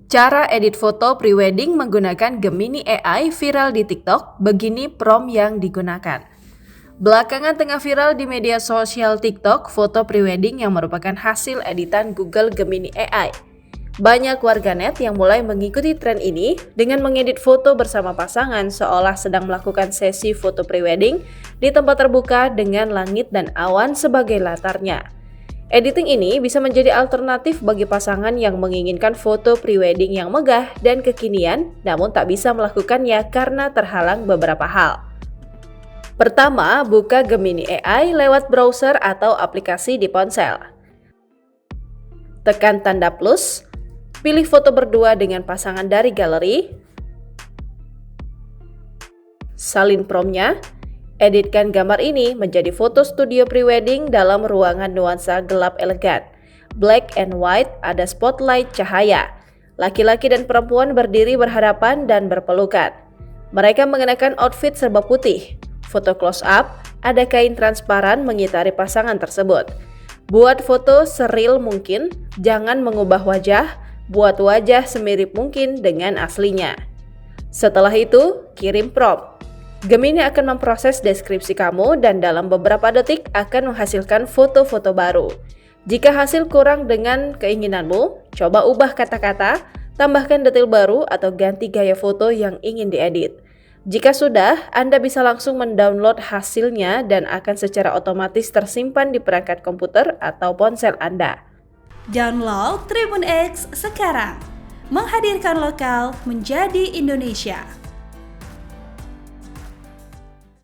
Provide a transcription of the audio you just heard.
Cara edit foto prewedding menggunakan Gemini AI viral di TikTok, begini prompt yang digunakan. Belakangan tengah viral di media sosial TikTok foto prewedding yang merupakan hasil editan Google Gemini AI. Banyak warganet yang mulai mengikuti tren ini dengan mengedit foto bersama pasangan seolah sedang melakukan sesi foto prewedding di tempat terbuka dengan langit dan awan sebagai latarnya. Editing ini bisa menjadi alternatif bagi pasangan yang menginginkan foto prewedding yang megah dan kekinian, namun tak bisa melakukannya karena terhalang beberapa hal. Pertama, buka Gemini AI lewat browser atau aplikasi di ponsel. Tekan tanda plus, pilih foto berdua dengan pasangan dari galeri, salin promptnya. Editkan gambar ini menjadi foto studio prewedding dalam ruangan nuansa gelap elegan. Black and white, ada spotlight cahaya. Laki-laki dan perempuan berdiri berhadapan dan berpelukan. Mereka mengenakan outfit serba putih. Foto close up, ada kain transparan mengitari pasangan tersebut. Buat foto seril mungkin, jangan mengubah wajah, buat wajah semirip mungkin dengan aslinya. Setelah itu, kirim prompt. Gemini akan memproses deskripsi kamu dan dalam beberapa detik akan menghasilkan foto-foto baru. Jika hasil kurang dengan keinginanmu, coba ubah kata-kata, tambahkan detail baru atau ganti gaya foto yang ingin diedit. Jika sudah, Anda bisa langsung mendownload hasilnya dan akan secara otomatis tersimpan di perangkat komputer atau ponsel Anda. Download Tribun X sekarang, menghadirkan lokal menjadi Indonesia.